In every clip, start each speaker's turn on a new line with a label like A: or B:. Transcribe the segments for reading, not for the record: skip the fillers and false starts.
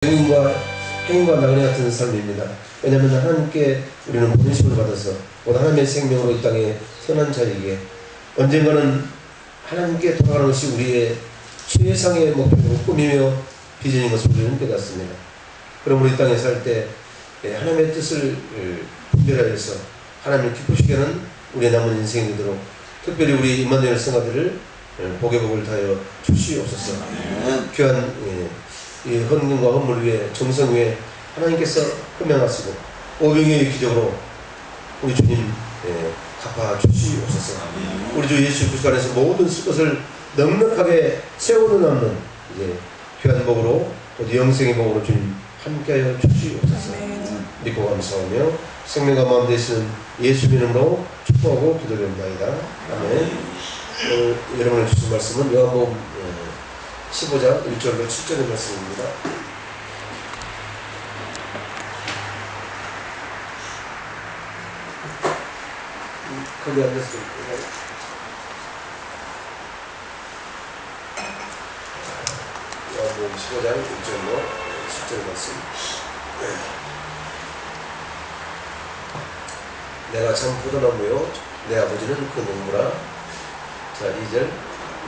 A: 행인과 나그네 같은 삶입니다. 왜냐하면 하나님께 우리는 보내심을 받아서 곧 하나님의 생명으로 이 땅에 선한 자리에 언젠가는 하나님께 돌아가는 것이 우리의 최상의 목표고 꿈이며 비전인 것을 우리는 깨닫습니다. 그러므로 이 땅에 살 때 하나님의 뜻을 분별하여서 하나님을 기쁘시게 하는 우리의 남은 인생이 되도록 특별히 우리 임마누엘 성가들을 복의 복을 다하여 주시옵소서. 귀한 이 헌금과 헌물 위에 정성 위에 하나님께서 흠명하시고 오병이의 기적으로 우리 주님 갚아 주시옵소서. 우리 주 예수 그리스도 안에서 모든 것을 넉넉하게 채우는 없는 이제 귀한 복으로 곧 영생의 복으로 주님 함께하여 주시옵소서. 믿고 감사하며 생명과 마음 되시는 예수 이름으로 축복하고 기도드립니다. 아멘. 여러분의 주신 말씀은 요한복음 15장 1절로 7절의 말씀입니다. 거기 앉았습니다. 요한복음 15장 1절로 7절의 말씀. 내가 참 포도나무요 내 아버지는 그 농부라. 자, 2절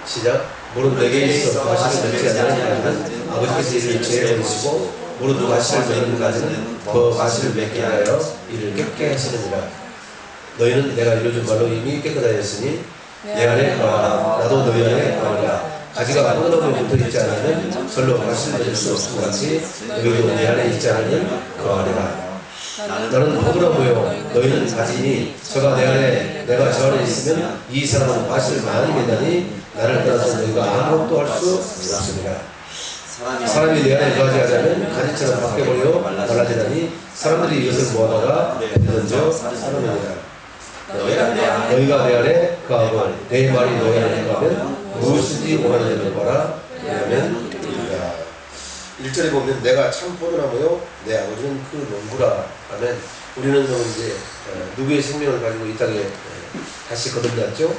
A: 시작. 무릇 내게 있어 가시를 맺지 않는 가지는 아버지께서 이를 제해 버리시고 무릇 가시를 맺는 가지는 더 가시를 맺게 하여 이를 깨끗게 하시느니라. 너희는 내가 이루어준 말로 이미 깨끗하였으니 내 안에 거하라. 나도 너희 안에 거하리라. 가지가 포도나무에 붙어있지 않으면 절로 가시를 맺을 수 없음 같이 너희도 내 안에 있지 않으면 거하리라. 나는 포도나무요 너희는 가지니 저가 내 안에 내가 저 안에 있으면 이 사람은 가시를 많이 맺나니 나를 떠나서 너희가 아무것도 할 수 없습니다. 사람이 내 안에 거하지 않으면 가지처럼 바뀌어버려 말라지나니 사람들이 이것을 모아다가 던져 사느니라. 너희가 내 안에 거하고 내 말이 너희 안에 거하면 무엇이든지 원하는 대로 구하라. 왜냐하면 1절에 보면 내가 참 포도나무요 내 아버지는 그 농부라 하면 우리는 그럼 이제 누구의 생명을 가지고 이 땅에 다시 거듭났죠?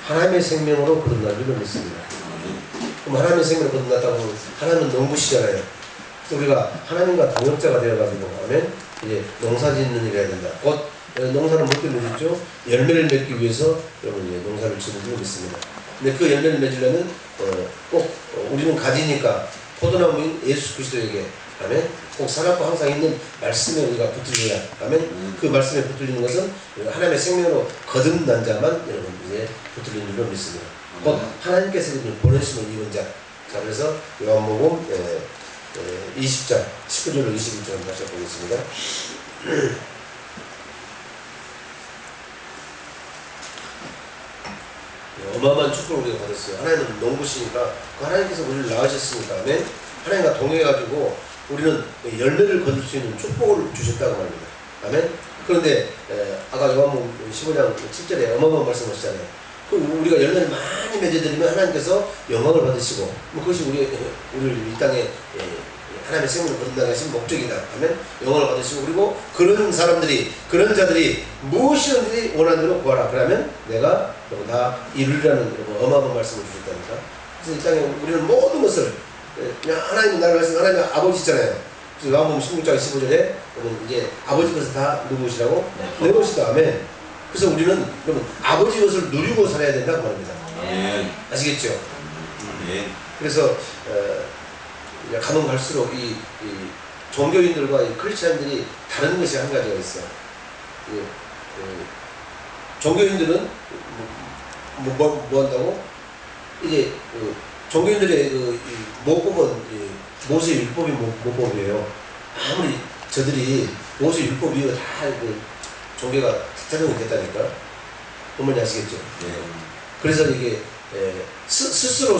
A: 하나님의 생명으로 거듭난 줄로 믿습니다. 그럼 하나님의 생명으로 거듭났다고 하나님은 농부시잖아요. 우리가 하나님과 동역자가 되어가지고 하면 이제 농사 짓는 일을 해야 된다. 곧 농사를 못 때문에 열매를 맺기 위해서 여러분 이제 농사를 짓는 줄로 믿습니다. 근데 그 열매를 맺으려면 꼭 우리는 가지니까 포도나무인 예수 그리스도에게 아멘. 꼭 살았고 항상 있는 말씀에 우리가 붙들려야 하면 그 말씀에 붙들리는 것은 하나님의 생명으로 거듭난 자만 여러분 이제 붙들리는 줄로 믿습니다. 곧 하나님께서 보내심을 입은 자. 자, 그래서 요한복음 20장 19절로 21절 다시 보겠습니다. 어마어마한 축복을 우리가 받았어요. 하나님은 농부시니까 그 하나님께서 우리를 낳으셨으니까 아멘. 하나님과 동행해가지고 우리는 열매를 거둘 수 있는 축복을 주셨다고 말합니다. 아멘. 그런데 아까 요한복음 15장 7절에 어마어마한 말씀하셨잖아요. 우리가 열매를 많이 맺어드리면 하나님께서 영광을 받으시고 그것이 우리를 이 땅에 하나님의 생명을 거둔다는 것이 목적이다 하면 영광을 받으시고 그리고 그런 사람들이 그런 자들이 무엇이든지 원하는 대로 구하라. 그러면 내가 다 이루리라는 어마어마한 말씀을 주셨다니까. 그래서 이 땅에 우리는 모든 것을 그냥 하나님 나라를 하신 하나님의 아버지잖아요. 그래서 요한복음 16장 15절에 이제 아버지 것을 다 누구시라고? 내 것이다. 아멘. 그래서 우리는 여러분 아버지 것을 누리고 살아야 된다고 말합니다. 아시겠죠? 그래서 가면 갈수록 이 종교인들과 이 크리스찬들이 다른 것이 한 가지가 있어. 종교인들은 뭐 한다고? 이제 종교인들의 모법은 모세 율법이 모법이에요. 아무리 저들이 모세 율법이 다 종교가 작용이 됐다니까. 어머니 아시겠죠? 그래서 이게 스스로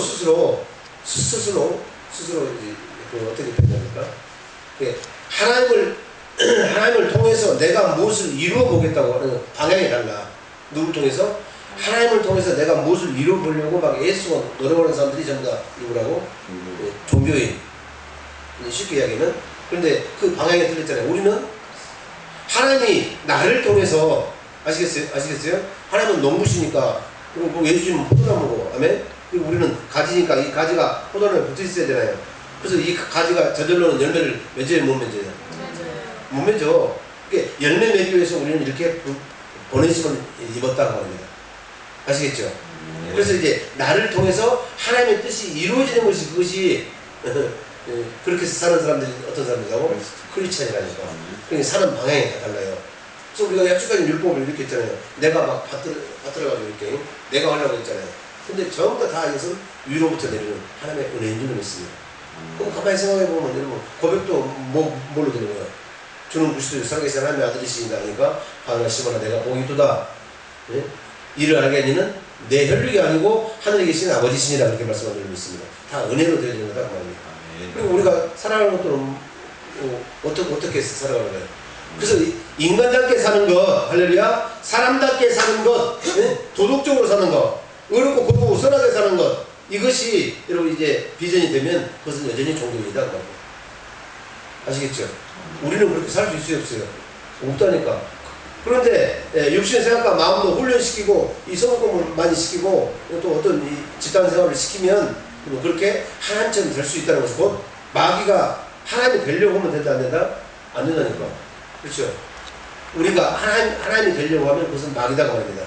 A: 어떻게 표현합니까? 하나님을 통해서 내가 무엇을 이루어 보겠다고 하는 방향이 달라. 누굴 통해서? 하나님을 통해서 내가 무엇을 이루어 보려고 막 애쓰고 노력하는 사람들이 전부 다 누구라고? 종교인. 쉽게 이야기하면. 그런데 그 방향이 틀렸잖아요. 우리는 하나님이 나를 통해서 아시겠어요? 하나님은 농부시니까 그리고 예수님은 포도나무고 아멘? 그리고 우리는 가지니까 이 가지가 포도나무에 붙어 있어야 되나요? 그래서 이 가지가 저절로는 열매를 맺어요, 못 맺어요? 못 맺어. 그게 열매 맺기 위해서 우리는 이렇게 보내심을 입었다고 합니다. 아시겠죠? 그래서 이제 나를 통해서 하나님의 뜻이 이루어지는 것이 그것이 그렇게 사는 사람들이 어떤 사람들이라고? 크리스찬이라니까. 그러니까 사는 방향이 다 달라요. 그래서 우리가 약속하신 율법을 이렇게 했잖아요. 내가 막 받들어가지고 이렇게 내가 하려고 했잖아요. 근데 전부 다 이것은 위로부터 내리는 하나님의 은혜인 줄 믿습니다. 그럼 가만히 생각해보면 여러분 고백도 뭘로 되는 거야? 주는 그리스도 살아계신 하나님의 아들이시다 하니까 하나 시모나 내가 복이 두다. 예? 이를 알게 하니는 내 혈육이 아니고 하늘에 계신 아버지시니라 그렇게 말씀하고 있습니다. 다 은혜로 되어지는 거다 그 말입니다. 그리고 우리가 살아가는 것도 어떻게 살아가는 거예요? 그래서 인간답게 사는 것, 할렐루야, 사람답게 사는 것, 예? 도덕적으로 사는 것, 의롭고 곱고 선하게 사는 것, 이것이 여러분 이제 비전이 되면 그것은 여전히 종교이다 그 말이에요. 아시겠죠? 우리는 그렇게 살 수 있어요, 없어요? 없다니까. 그런데 육신의 생각과 마음도 훈련시키고 이 성공을 많이 시키고 또 어떤 이 집단 생활을 시키면 그렇게 하나님처럼 될 수 있다는 것은 곧 마귀가 하나님이 되려고 하면 된다 안 된다? 안 된다니까. 그렇죠? 우리가 하나님이 되려고 하면 그것은 마귀다고 말입니다.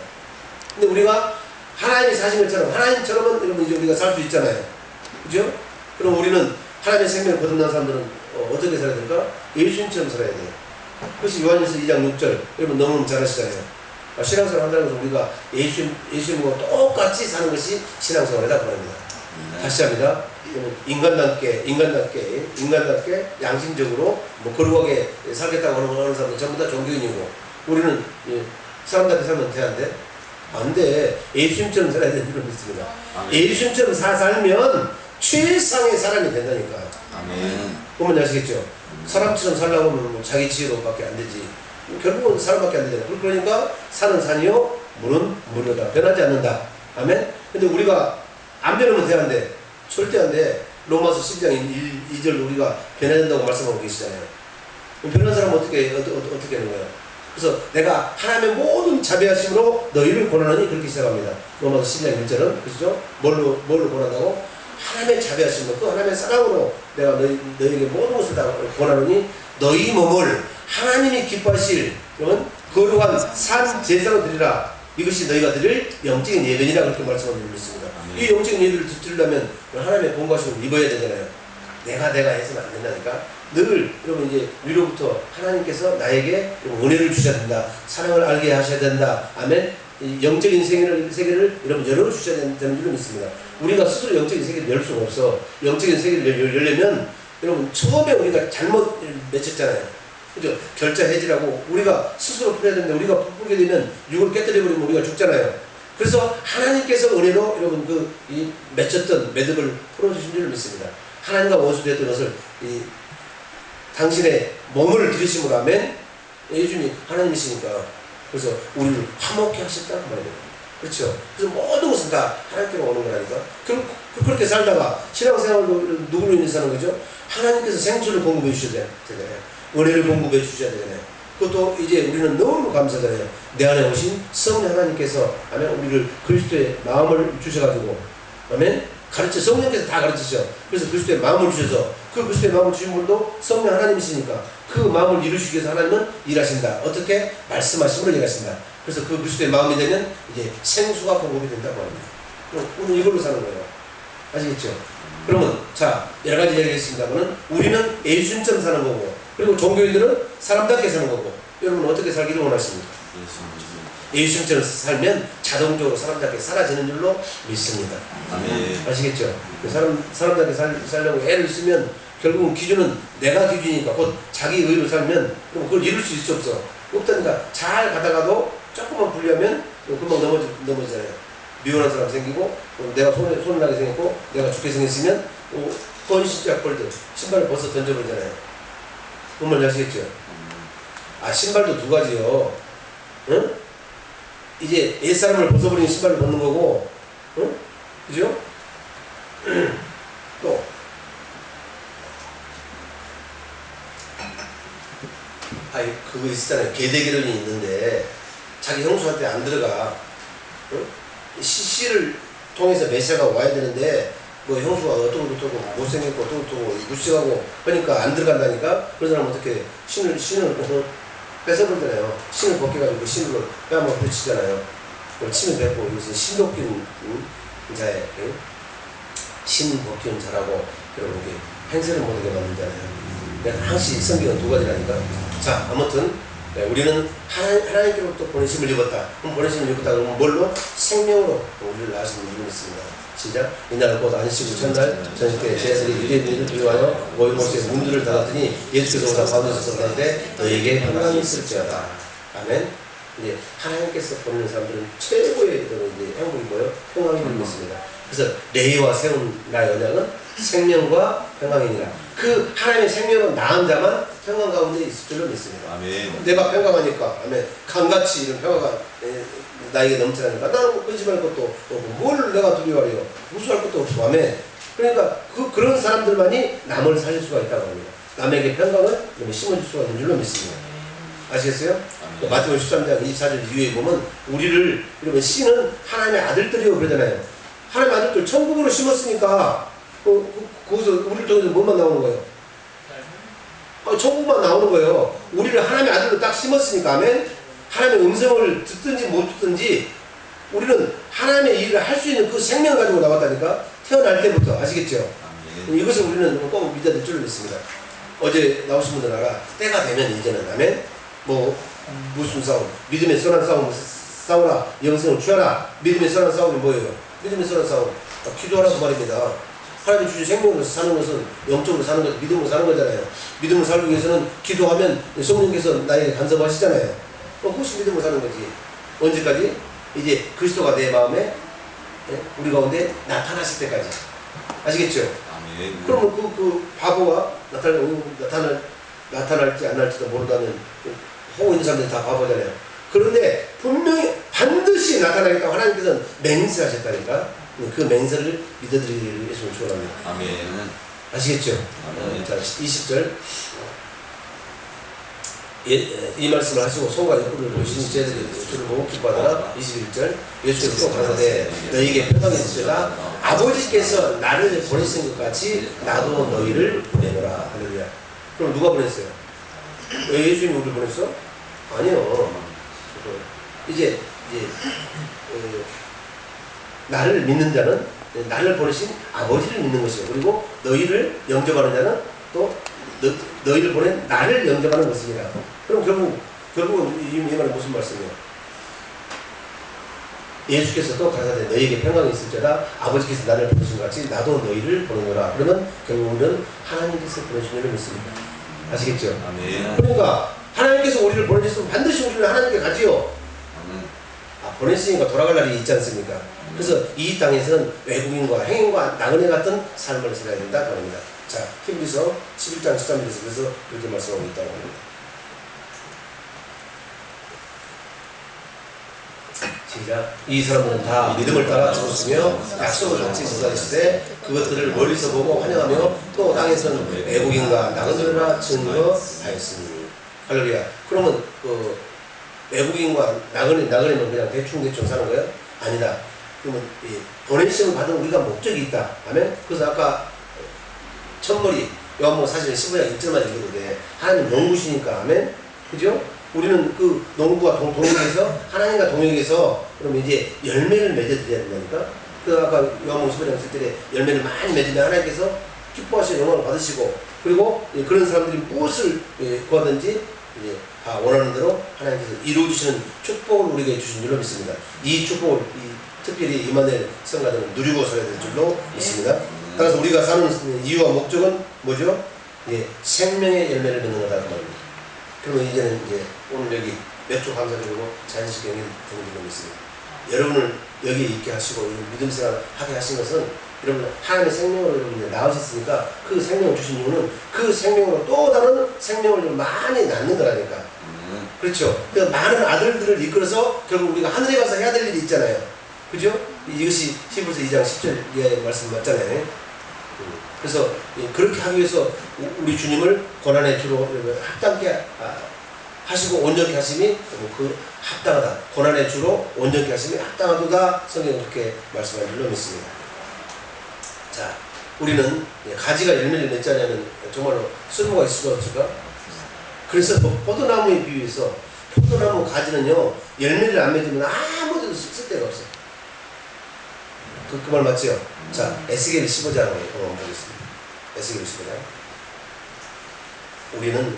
A: 근데 우리가 하나님이 사신 것처럼 하나님처럼은 여러분 이제 우리가 살 수 있잖아요. 그죠? 그럼 우리는 하나님의 생명을 거듭난 사람들은 어떻게 살아야 될까? 예수님처럼 살아야 돼요. 그것이 요한일서 2장 6절 여러분 너무 잘 아시잖아요. 신앙생활 한다는 것은 우리가 예수님과 똑같이 사는 것이 신앙생활이다 그 말입니다. 다시 합니다. 인간답게 양심적으로 거룩하게 살겠다고 하는 사람은 전부 다 종교인이고 우리는 사람답게 살면 돼 안 돼? 안 돼. 예수님처럼 살아야 되는 줄 믿습니다. 예수님처럼 살면 최상의 사람이 된다니까.
B: 아멘.
A: 보면 아시겠죠? 사람처럼 살려고 하면 뭐 자기 지혜로밖에 안 되지. 결국은 사람밖에 안 되잖아요. 그러니까 산은 산이요 물은 물이다. 변하지 않는다. 아멘. 근데 우리가 안 변하면 돼 안 돼? 절대 안 돼. 로마서 12장 2절 우리가 변해야 된다고 말씀하고 계시잖아요. 변한 사람은 어떻게 하는 거예요? 그래서 내가 하나님의 모든 자비하심으로 너희를 권하노니 그렇게 시작합니다. 로마서 12장 1절은 그렇죠? 뭘로 권한다고? 하나님의 자비하심으로 또 하나님의 사랑으로 내가 너희에게 모든 것을 다 권하노니 너희 몸을 하나님이 기뻐하실 그러면 거룩한 산 제사로 드리라. 이것이 너희가 드릴 영적인 예배니라 그렇게 말씀하고 있습니다. 이 영적인 예배를 드리려면 하나님의 본가심을 입어야 되잖아요. 내가 해서는 안 된다니까. 늘 여러분 이제 위로부터 하나님께서 나에게 은혜를 주셔야 된다. 사랑을 알게 하셔야 된다. 아멘. 영적인 세계를 여러분 열어주셔야 되는 줄 믿습니다. 우리가 스스로 영적인 세계를 열 수가 없어. 영적인 세계를 열려면 여러분 처음에 우리가 잘못 맺혔잖아요. 그죠? 결자 해지라고 우리가 스스로 풀어야 되는데 우리가 풀게 되면 육을 깨뜨려버리면 우리가 죽잖아요. 그래서 하나님께서 은혜로 여러분 이 맺혔던 매듭을 풀어주신 줄 믿습니다. 하나님과 원수되었던 것을 당신의 몸을 들이심으로 하면 예수님이 하나님이시니까 그래서 우리를 화목케 하셨다는 말이에요. 그렇죠? 그래서 모든 것은 다 하나님께로 오는 거라니까. 그렇게 살다가 신앙생활도 누구로 인해서 하는 거죠? 하나님께서 생수를 공급해 주셔야 되잖아요. 은혜를 공급해 주셔야 되잖아요. 그것도 이제 우리는 너무 감사드려요. 내 안에 오신 성령 하나님께서 아멘 우리를 그리스도의 마음을 주셔가지고 아멘 가르쳐 성령께서 다 가르치셔. 그래서 그리스도의 마음을 주셔서 그 그리스도의 마음을 주신 분도 성령 하나님이시니까 그 마음을 이루시기 위해서 하나님은 일하신다. 어떻게? 말씀하심으로 일하신다. 그래서 그 그리스도의 마음이 되면 이제 생수가 공급이 된다고 합니다. 우리는 이걸로 사는 거예요. 아시겠죠? 그러면 자 여러 가지 얘기했습니다만은 우리는 예수님처럼 사는 거고 그리고 종교인들은 사람답게 사는 거고 여러분 어떻게 살기를 원하십니까? 예수님처럼 살면 자동적으로 사람답게 사라지는 줄로 믿습니다.
B: 아멘.
A: 아시겠죠? 사람답게 살려고 애를 쓰면 결국은 기준은 내가 기준이니까 곧 자기 의로 살면 그걸 이룰 수 있어 없어? 없다니까. 잘 가다가도 조금만 불리하면 금방 넘어지잖아요. 미워하는 사람 생기고 내가 손나게 생겼고 내가 죽게 생겼으면 헌신짝 벌들 신발을 벗어 던져버리잖아요. 그 말 아시겠죠? 신발도 두 가지요. 응? 이제 옛사람을 벗어버리는 신발을 벗는 거고 응? 그죠? 또 그거 있잖아요. 계대결혼이 있는데 자기 형수한테 안 들어가. 응? 씨를 통해서 메시아가 와야 되는데 뭐 형수가 어떠고 못생겼고 어떠고 무식하고 그러니까 안 들어간다니까. 그런 사람은 어떻게 신을 뺏어버리잖아요. 신을 벗겨가지고 그 신으로 뺨을 붙이잖아요. 침을 뱉고 이것은 신도끼는 자의 신 벗기는 자라고 여러분 이게 행세를 못하게 만들잖아요. 항상 성경은 두 가지라니까. 자, 아무튼 우리는 하나님께로부터 보내심을 입었다. 그럼 보내심을 입었다 그러면 뭘로? 생명으로 우리를 낳으시는 분이 있습니다. 시작. 이날 곧 안식일 첫날 저녁때 제자들이 유대인들을 두려워하여 모인 곳에 문들을 닫았더니 예수께서 오사 가운데서 서는데 너에게 평강이 있을지어다. 아멘. 이제 하나님께서 보내는 사람들은 최고의 이제 행복이 뭐예요? 평강이 있습니다. 그래서 레이와 세운 나의 언약은 생명과 평강이니라. 그 하나님의 생명은 나은 자만 평강 가운데 있을 줄로 믿습니다.
B: 아멘.
A: 내가 평강하니까, 아멘. 강같이 이런 평화가 나에게 넘쳐나니까 나는 의심할 것도 없고 뭘 내가 두려워해요. 무수할 것도 없고, 아멘. 그러니까 그런 사람들만이 남을 살릴 수가 있다고 합니다. 남에게 평강을 심어줄 수가 있는 줄로 믿습니다. 아시겠어요? 마태복음 13장 24절 이후에 보면 우리를 이러면 씨는 하나님의 아들들이라고 그러잖아요. 하나님의 아들들 천국으로 심었으니까 거기서 우리를 통해서 뭐만 나오는 거예요? 천국만 나오는 거예요. 우리를 하나님의 아들로 딱 심었으니까, 아멘. 하나님의 음성을 듣든지 못 듣든지 우리는 하나님의 일을 할 수 있는 그 생명을 가지고 나왔다니까. 태어날 때부터. 아시겠죠? 아멘. 이것을 우리는 꼭 믿어야 될 줄 믿습니다. 어제 나오신 분들 알아. 때가 되면 이제는, 아멘. 뭐 무슨 싸움? 믿음의 선한 싸움 싸우라. 영생을 취하라. 믿음의 선한 싸움이 뭐예요? 믿음의 선한 싸움. 기도하라고 말입니다. 하나님 주신 생명으로 사는 것은 영적으로 사는 것, 믿음으로 사는 거잖아요. 믿음을 살기 위해서는 기도하면 성령께서 나에게 간섭하시잖아요. 그것이 믿음으로 사는 거지. 언제까지? 이제 그리스도가 내 마음에 우리 가운데 나타나실 때까지. 아시겠죠? 아멘. 그러면 그 바보가 나타날지 안 날지도 모른다는 호구 있는 사람들이 다 바보잖아요. 그런데 분명히 반드시 나타나겠다고 하나님께서는 맹세하셨다니까. 그 맹세를 믿어드리기 위해서 축원합니다. 아멘. 아시겠죠? 아멘. 자, 20절. 이 말씀을 하시고 손과 옆구리를 보시니 제자들이 주를 보고 기뻐하더라. 21절. 예수께서 또 가라사대 너희에게 평강이 있으리라. 아버지께서 나를 보내신 것 같이 나도 너희를 보내노라. 할렐루야. 그럼 누가 보냈어요? 왜 예수님이 우리를 보냈어? 아니요. 이제 나를 믿는 자는 나를 보내신 아버지를 믿는 것이고, 그리고 너희를 영접하는 자는 또 너희를 보낸 나를 영접하는 것이니라. 그럼 결국은 이 말은 무슨 말씀이에요? 예수께서 또 가라사대 너희에게 평강이 있을지어다. 아버지께서 나를 보내신 것 같이 나도 너희를 보내노라. 그러면 결국은 하나님께서 보내신 줄을 믿습니다. 아시겠죠? 아멘. 그러니까 하나님께서 우리를 보내셨으면 반드시 우리를 하나님께 가지요. 보냈으니까 돌아갈 날이 있지 않습니까? 그래서 이 땅에서는 외국인과 행인과 나그네 같은 삶을 살아야 된다 그럽니다. 자, 히브리서 11장 13절에서 그래서 그렇게 말씀하고 있다고 합니다. 시작. 이 사람들은 다 믿음을 따라 죽었으며 약속을 받지 못하였을 때 그것들을 멀리서 보고 환영하며 또 땅에서는 외국인과 나그네라 증거하였으니. 할렐루야. 그러면 외국인과 나그네는 그냥 대충 사는 거예요? 아니다. 그러면 보내심을 받은 우리가 목적이 있다. 아멘? 그래서 아까 첫머리 요한복음 사실은 15장 1절만 읽어도 돼. 하나님 농부시니까. 아멘? 그죠? 우리는 그 농부와 동역해서 하나님과 동역해서 그러면 이제 열매를 맺어드려야 된다니까. 그 아까 요한복음 15장 1절에 열매를 많이 맺으면 하나님께서 기뻐하시는 영광을 받으시고, 그리고 그런 사람들이 무엇을 구하든지 다 원하는 대로 하나님께서 이루어주시는 축복을 우리에게 주신 줄로 믿습니다. 이 축복을 특별히 이마누엘 성가들은 누리고 살아야 될 줄로 믿습니다. 따라서 우리가 사는 이유와 목적은 뭐죠? 생명의 열매를 맺는 거다 그 말입니다. 그러면 이제는 오늘 여기 몇 주 감사드리고 자연식 경이 되는 줄로 믿습니다. 여러분을 여기 있게 하시고 믿음 생활 하게 하신 것은 여러분 하나님의 생명으로 여러분이 나오셨으니까 그 생명을 주신 이유는 그 생명으로 또 다른 생명을 좀 많이 낳는 거라니까. 그렇죠. 그 많은 아들들을 이끌어서 결국 우리가 하늘에 가서 해야 될 일이 있잖아요. 그죠? 이것이 히브리서 2장 10절 이하의 말씀 맞잖아요. 그래서 그렇게 하기 위해서 우리 주님을 고난의 주로 합당케 하시고 온전케 하심이 그 합당하다. 고난의 주로 온전케 하심이 합당하도다. 성경은 그렇게 말씀한 줄로 믿습니다. 자, 우리는 가지가 열매를 맺지 않으면 정말로 쓸모가 있을 수 없을까? 그래서 포도나무에 비유해서 포도나무 가지는요, 열매를 안 맺으면 아무 데도 쓸 데가 없어요. 그 말 맞죠? 자, 에스겔 15장을 한번 보겠습니다. 에스겔 15장. 우리는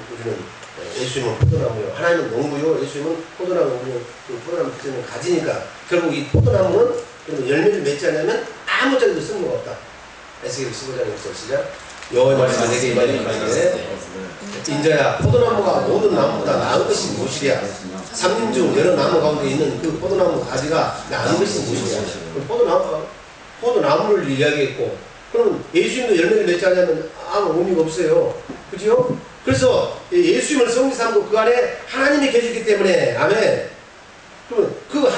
A: 예수님은 포도나무요. 하나님은 농부요. 예수님은 포도나무. 우리는 그 포도나무 그때는 가지니까 결국 이 포도나무는 열매를 맺지 않으면 아무 자리도 쓸모가 없다. 에스겔 15장 1절 시작. 여호와의 말씀이 내게 임하니라. 인자야, 포도나무가 모든 나무보다 나은 것이 무엇이랴. 삼림 중 여러 나무 가운데 있는 그 포도나무 가지가 나은 것이 무엇이랴. 포도나무를 이야기했고, 그럼 예수님도 열매를 맺지 않으면 아무 의미가 없어요. 그죠? 그래서 예수님을 성리 삼고 그 안에 하나님이 계시기 때문에, 아멘. 그러면 그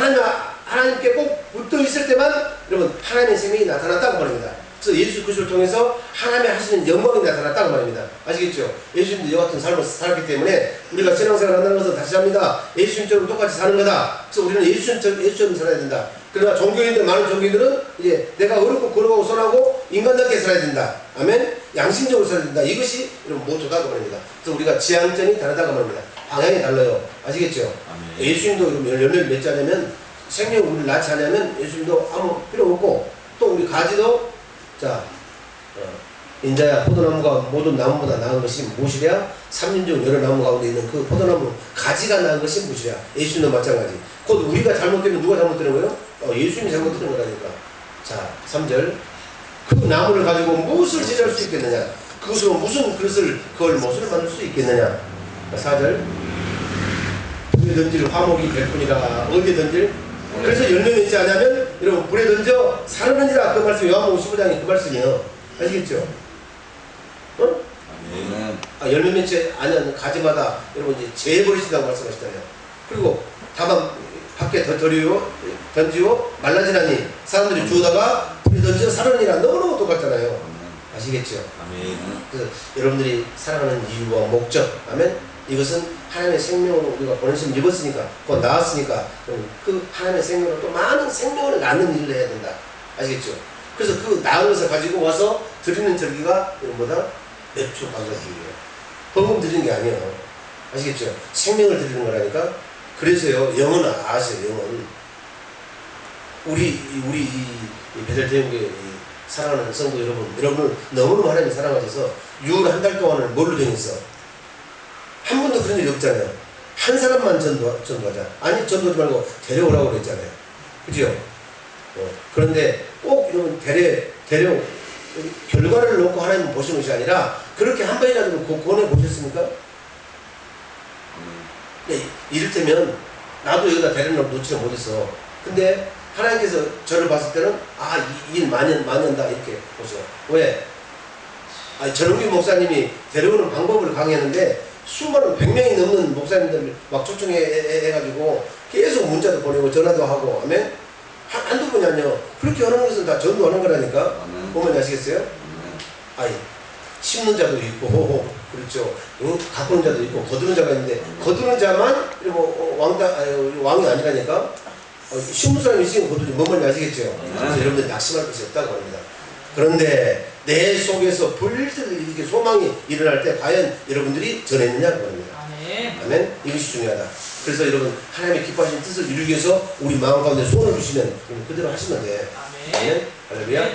A: 하나님께 꼭 붙어 있을 때만 여러분 하나님의 생명이 나타났다고 말입니다. 그래서 예수 그리스도를 통해서 하나님의 하시는 영광이 나타났다고 말입니다. 아시겠죠? 예수님도 이와 같은 삶을 살았기 때문에 우리가 신앙생활을 한다는 것은 다시 합니다. 예수님처럼 똑같이 사는 거다. 그래서 우리는 예수님처럼 살아야 된다. 그러나 종교인들, 많은 종교인들은 이제 내가 어렵고 걸어가고 선하고 인간답게 살아야 된다. 아멘? 양심적으로 살아야 된다. 이것이 여러분 모토다고 말입니다. 그래서 우리가 지향점이 다르다고 말입니다. 방향이 달라요. 아시겠죠? 아멘. 예수님도 열매를 맺지 않으면 생명을 우리를 낳지 않으면 예수님도 아무 필요 없고, 또 우리 가지도 자, 인자야, 포도나무가 모든 나무보다 나은 것이 무엇이랴? 삼림 중 여러 나무 가운데 있는 그 포도나무 가지가 나은 것이 무엇이랴? 예수님도 마찬가지. 곧 우리가 잘못되면 누가 잘못되는 거예요? 예수님이 잘못되는 거라니까. 자, 3절. 그 나무를 가지고 무엇을 제작할 수 있겠느냐? 그것으로 무슨 그릇을, 그걸 무엇을 만들 수 있겠느냐? 4절. 불에 던질 화목이 될 뿐이라. 어디에 던질? 그래서 열매 맺지 않으면 여러분 불에 던져 사르느니라. 그 말씀 요한복음 15장이 그 말씀이에요. 아시겠죠? 어? 열매 맺지 않은 가지마다 여러분 이제 재버리신다고 말씀하시잖아요. 그리고 다만 밖에 던지고 말라지나니 사람들이 주우다가 불에 던져 사르느니라. 너무너무 똑같잖아요. 아시겠죠? 그래서 여러분들이 살아가는 이유와 목적, 아멘. 이것은 하나님의 생명으로 우리가 보내심 입었으니까, 곧 나왔으니까, 그 하나님의 생명으로 또 많은 생명을 낳는 일을 해야 된다. 아시겠죠? 그래서 그 나은 것을 가지고 와서 드리는 절기가 뭐다? 맥주 감사주의예요. 헌금 드리는 게 아니에요. 아시겠죠? 생명을 드리는 거라니까. 그래서요, 영은 아세요, 영은. 우리 베들레헴교회 사랑하는 성도 여러분을 너무너무 하나님이 사랑하셔서 6월 한 달 동안을 뭘로 정했어? 한 번도 그런 일이 없잖아요. 한 사람만 전도하자. 아니, 전도하지 말고 데려오라고 그랬잖아요. 그죠? 그런데 꼭 이런 결과를 놓고 하나님은 보시는 것이 아니라, 그렇게 한 번이라도 권해 보셨습니까? 네, 이를테면 나도 여기다 데려놓지를 못했어. 근데 하나님께서 저를 봤을 때는 이 일 만연다 이렇게 보세요. 왜? 전용기 목사님이 데려오는 방법을 강의했는데 수많은 100명이 넘는 목사님들 막 초청해가지고 계속 문자도 보내고 전화도 하고, 아멘? 한두 번이 아니요. 그렇게 하는 것은 다 전도하는 거라니까. 보면 아시겠어요? 심는 자도 있고, 그렇죠. 가꾸는 자도 있고, 거두는 자가 있는데, 거두는 자만 왕이 아니라니까. 심는 사람이 있으면 거두지. 뭔 말인지 아시겠죠? 그래서 여러분들 낙심할 것이 없다고 합니다. 그런데 내 속에서 불일듯 이렇게 소망이 일어날 때 과연 여러분들이 전했느냐고 합니다. 아멘. 이것이 중요하다. 그래서 여러분 하나님의 기뻐하신 뜻을 이루기 위해서 우리 마음 가운데 소원을 주시면 그대로 하시면 돼. 아멘. 할렐루야.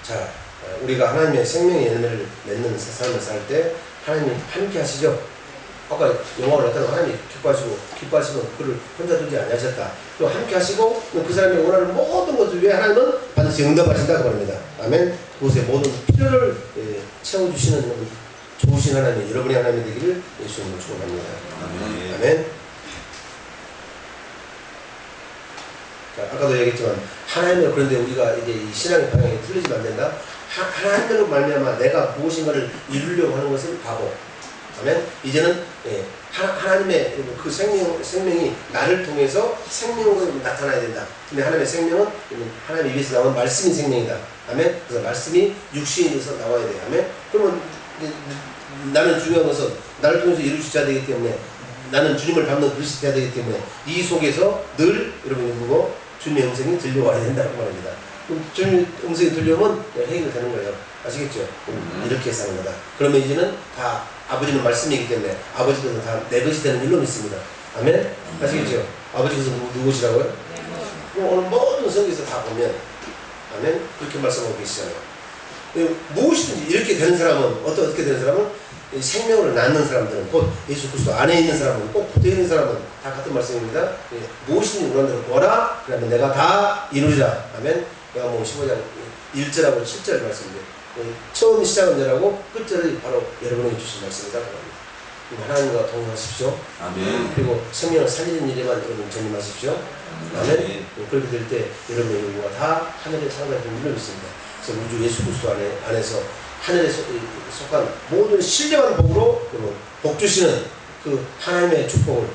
A: 자, 우리가 하나님의 생명의 열매를 맺는 삶을 살 때 하나님이 함께 하시죠. 아까 영화를 했다가 하나님이 기뻐하시면 그를 혼자 두지 아니하셨다. 또 함께 하시고 그 사람이 원하는 모든 것을 위해 하나님은 반드시 응답하신다고 합니다. 아멘. 그곳에 모든 필요를 채워주시는 좋으신 하나님, 여러분의 하나님이 되기를 예수님으로 축원합니다. 아멘. 자, 아까도 얘기했지만 하나님으로, 그런데 우리가 이제 이 신앙의 방향이 틀리지면 안 된다. 하나님으로 말미암아 내가 무엇인가를 이루려고 하는 것은 바보. 아멘. 이제는 하나님의 그 생명이 나를 통해서 생명으로 나타나야 된다. 근데 하나님의 생명은 하나님 입에서 나온 말씀이 생명이다. 아멘. 그래서 말씀이 육신이 돼서 나와야 돼. 아멘. 그러면 나는 중요한 것은 나를 통해서 이루어져야 되기 때문에, 나는 주님을 닮는 그리스도가 되기 때문에 이 속에서 늘 여러분이 보고 주님의 음성이 들려와야 된다고 말합니다. 그럼 주님의 음성이 들려오면 해결되는 거예요. 아시겠죠? 이렇게 해서 하는 거다. 그러면 이제는 다 아버지는 말씀이기 때문에 아버지 것은 다 내 것이 되는 일로 믿습니다. 아멘? 아시겠죠? 아버지 것은 누구시라고요? 오늘 모든 성경에서 다 보면 아멘? 그렇게 말씀하고 계시잖아요. 무엇이든지 이렇게 되는 사람은 어떻게 되는 사람은 생명을 낳는 사람들은 곧 예수 그리스도 안에 있는 사람은 꼭 붙어 있는 사람은 다 같은 말씀입니다. 무엇이든지 원하는 대로 구하라. 그러면 내가 다 이루리라. 아멘. 요한복음 15장 1절하고 7절 말씀인데 처음 시작은 저라고 끝절이 바로 여러분에게 주신 말씀이다. 하나님과 동행하십시오.
B: 아멘.
A: 그리고 생명을 살리는 일에만 여러분 전념하십시오. 아멘. 그렇게 될 때 여러분의 영광과 다 하늘의 상당히 일을 믿습니다. 그래서 우주 예수 그리스도 안에서 하늘에 속한 모든 신령한 복으로 복 주시는 그 하나님의 축복을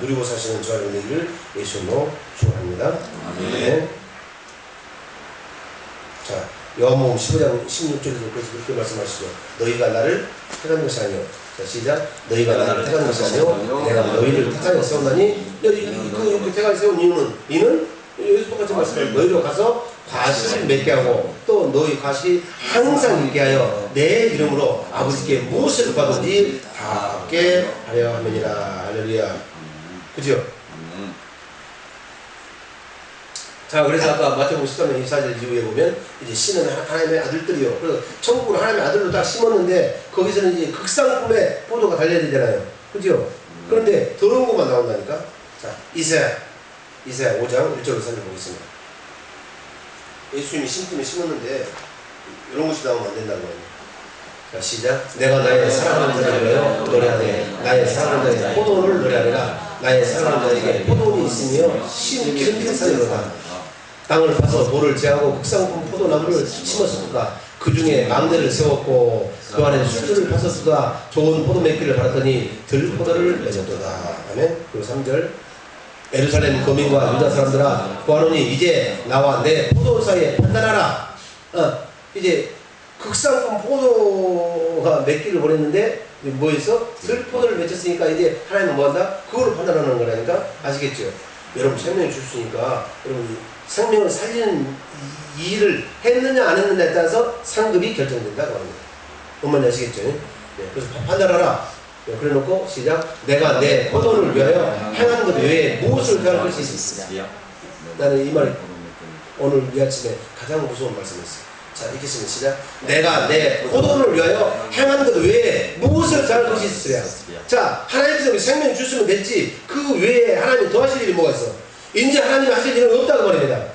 A: 누리고 사시는 저와 여러분에게를 예수님으로 축원합니다.
B: 아멘.
A: 자, 요한복음 15장 16절에서 그렇게 말씀하시죠. 너희가 나를 택한 것이 아니요. 자, 시작. 너희가 나를 택한 것이 아니요. 내가 너희를 택하여 세웠나니. 그 택하여 세운 이는 여기서 똑같이 말씀을 너희로 가서 과실을 맺게 하고 또 너희 과실이 항상 있게 하여 내 이름으로 아버지께 무엇을 받든지 다 받게 하려 함이니라. 할렐루야. 그죠? 자, 그래서 아까 마태복음 13장 24절 이후에 보면 이제 씨는 하나님의 아들들이요. 그래서 천국으로 하나님의 아들로 딱 심었는데 거기서는 이제 극상품의 포도가 달려야 되잖아요. 그죠? 그런데 더러운 것만 나온다니까. 자, 이사야 5장 1절로 3절 보겠습니다. 예수님이 심기를 심었는데 이런 것이 나오면 안 된다는 거예요. 자, 시작. 내가 나의 사랑하는 자를 위하여 노래하네. 나의 사랑하는 자의 포도를 노래하리라. 나의 사랑하는 자에게 포도원이 있으며 심기는 태산이로다. 땅을 파서 돌을 제하고 극상품 포도나무를 심었으니까 그 중에 망대를 세웠고 그 안에 수들을 파섰으다. 좋은 포도 맺기를 바랐더니 들포도를 맺었도다. 아멘. 그리고 3절. 예루살렘 거민과 유다 사람들아 구하노니 이제 나와 내 포도 사이에 판단하라. 이제 극상품 포도가 맺기를 보냈는데 뭐 있어? 들포도를 맺혔으니까 이제 하나님은 뭐 한다? 그걸로 판단하는 거라니까. 아시겠죠? 여러분 생명을 주시니까 여러분 생명을 살리는 이 일을 했느냐 안 했느냐에 따라서 상급이 결정된다고 합니다. 뭔 말인지 아시겠죠? 네. 그래서 판단하라. 그래 놓고 시작. 내가 내 포도를 위하여 행하는 것 외에 무엇을 더할 것이 있으리라. 나는 이 말이 오늘 이 아침에 가장 무서운 말씀이었어요. 자, 읽겠습니다. 시작. 내가 내 포도를 위하여 행하는 것 외에 무엇을 더할 것이 있으리라. 자, 하나님께서 우리 생명 주시면 됐지 그 외에 하나님이 더 하실 일이 뭐가 있어? 이제 하나님이 하실 일은 없다고 말입니다.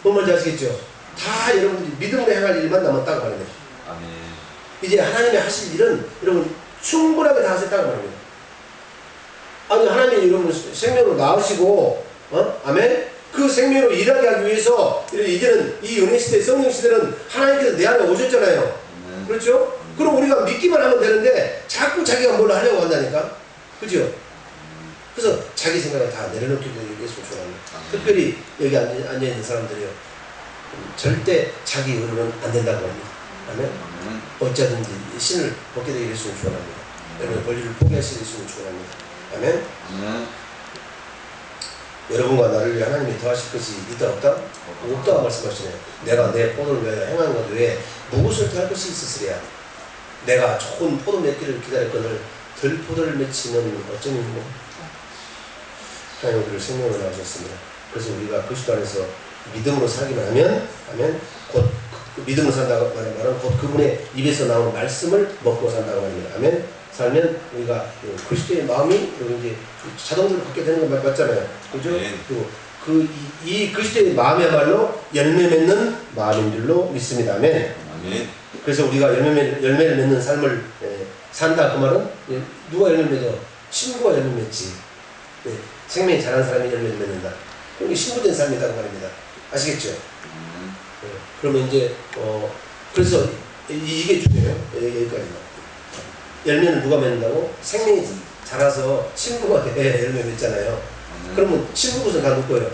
A: 뭔 말인지 아시겠죠? 다 여러분들이 믿음으로 행할 일만 남았다고 말입니다.
B: 아멘.
A: 이제 하나님이 하실 일은 여러분 충분하게 다 하셨다고 말입니다. 아니 하나님이 여러분 생명으로 낳으시고 아멘? 그 생명으로 일하게 하기 위해서 이제는 이 은혜 시대 성령 시대는 하나님께서 내 안에 오셨잖아요. 그렇죠? 그럼 우리가 믿기만 하면 되는데 자꾸 자기가 뭘 하려고 한다니까. 그죠? 그래서 자기 생각을 다 내려놓기 위해서 좋아합니다. 특별히 여기 앉아있는 사람들이요. 절대 자기 의로는 안 된다고 합니다. 아멘? 어쩌든지 신을 벗게 되게 해주시면 축원합니다. 여러분의 권리를 포기하시게 해주시면 축원합니다. 아멘? 여러분과 나를 위해 하나님이 더하실 것이 있다 없다? 없다고 말씀하시네요. 내가 내 포도를 위하여 행하는 것 외에 무엇을 더할 것이 있으리야. 내가 좋은 포도 맺기를 기다렸거늘 들포도를 맺히는 어쩌니 뭐 하나님 우리를 생명으로 낳으셨습니다. 그래서 우리가 그리스도 안에서 믿음으로 살기만 하면 아멘. 곧 믿음으로 산다고 말하면 곧 그분의 입에서 나오는 말씀을 먹고 산다고 말입니다. 아멘. 살면 우리가 그리스도의 마음이 이제 자동적으로 갖게 되는 건 맞잖아요. 그죠? 그리고 이 그리스도의 마음이야말로 열매 맺는 마음인 줄로 믿습니다. 아멘.
B: 아멘.
A: 그래서 우리가 열매를 맺는 삶을 산다 그 말은 누가 열매 맺어? 신부가 열매 맺지. 생명이 자란 사람이 열매를 맺는다. 그게 신부된 삶이라고 말입니다. 아시겠죠? 그러면 이제 그래서 이게 중요해요. 여기까지만. 열매는 누가 맺는다고? 생명이 자라서 신부가 열매 맺잖아요. 그러면 신부 것은 다 누구예요?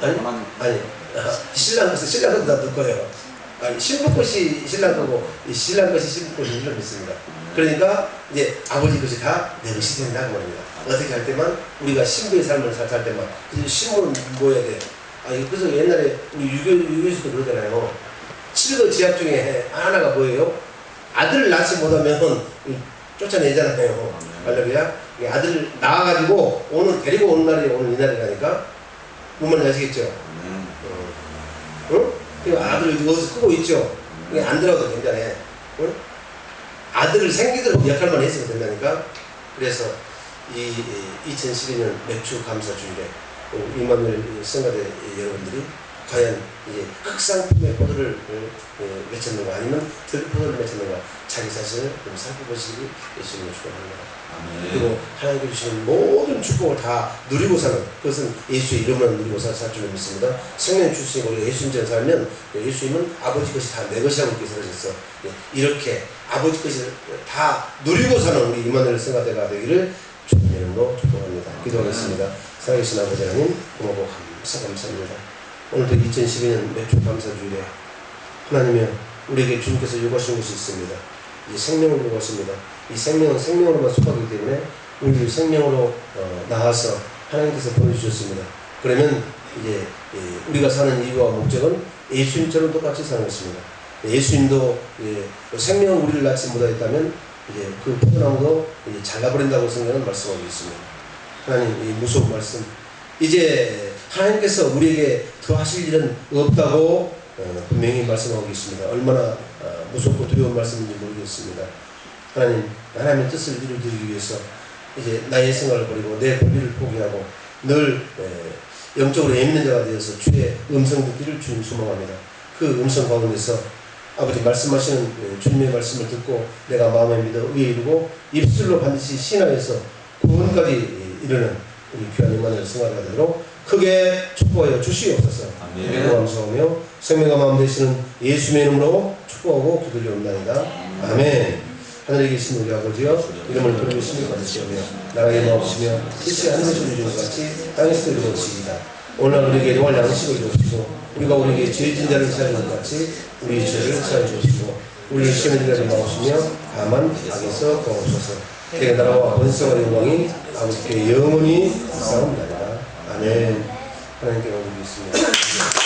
A: 아니 신랑 것은 다 누구예요? 신부 것이 신랑 거고 이 신랑 것이 신부 것인 줄 믿습니다. 그러니까 이제 아버지 것이 다 내 것이 된다고 말입니다. 어떻게 할 때만 우리가 신부의 삶을 살 때만 신부는 뭐야 돼? 그래서 옛날에 우리 유교에서도 그러잖아요. 7거 지압 중에 하나가 뭐예요? 아들을 낳지 못하면 쫓아내잖아요. 할렐루야. 아들을 낳아가지고 오늘 데리고 오는 날이 오늘 이날이라니까. 뭔 말인지 아시겠죠? 응? 아들을 어디서 끄고 있죠? 안 들어도 괜찮아. 응? 아들을 생기도록 역할만 했으면 된다니까. 그래서 이 2012년 맥주 감사 주일에 이만별 성가대 여러분들이 과연 이제 흑상품의 포도를 맺혔는가 아니면 들포도를 맺혔는가 자기 자신을 좀 살펴보시기 예수님을 축원합니다. 그리고 하나님께 주시는 모든 축복을 다 누리고 사는 그것은 예수의 이름으로 누리고 살 줄 믿습니다. 생명 주시고 우리가 예수님처럼 살면 예수님은 아버지 것이 다 내 것이라고 이렇게 살으셨어. 이렇게 아버지 것을 다 누리고 사는 우리 이만별 성가대가 되기를 주님의 이름으로 축복합니다. 기도하겠습니다. 살아계신 아버지 하나님 고마워 감사합니다. 오늘도 2012년 맥주 감사주일에 하나님이여 우리에게 주님께서 요구하신 것이 있습니다. 이 생명을 요구하십니다. 이 생명은 생명으로만 속하기 때문에 우리를 생명으로 나와서 하나님께서 보내주셨습니다. 그러면 이제 우리가 사는 이유와 목적은 예수님처럼 똑같이 사는 것입니다. 예수님도 생명을 우리를 낳지 못하였다면 이제 그 포도나무도 이제 잘라버린다고 성경은 말씀하고 있습니다. 하나님 이 무서운 말씀 이제 하나님께서 우리에게 더 하실 일은 없다고 분명히 말씀하고 있습니다. 얼마나 무섭고 두려운 말씀인지 모르겠습니다. 하나님, 하나님의 뜻을 이루기 위해서 이제 나의 생각을 버리고 내 권리를 포기하고 늘 영적으로 예민한 자가 되어서 주의 음성 듣기를 주님 소망합니다. 그 음성 가운데서 아버지 말씀하시는 주님의 말씀을 듣고 내가 마음에 믿어 의에 이르고 입술로 반드시 신앙해서 구원까지 이르는 우리 귀한 이만을 승화가 되도록 크게 축복하여 주시옵소서. 그리고 감사하며 생명과 마음 되시는 예수의 이름으로 축복하고 기도드리옵나이다. 아멘. 하늘에 계신 우리 아버지여 이름을 부르시며 받으시오며 나라의 마옵시며 뜻이 하늘에서 주시는 것 같이 땅에서 이루어지이다. 오늘 우리에게 영원한 양식을 주옵시고 우리가 우리에게 죄 진 자를 사하는 것 같이 우리의 죄를 사하여 주옵시고 우리의 시험에 들지 마옵시며 다만 악에서 구하옵소서. 내가 나라와 번성과 영광이 아버지께 영원히 쌓옵나이다. 아멘. 하나님께 감사드리겠습니다.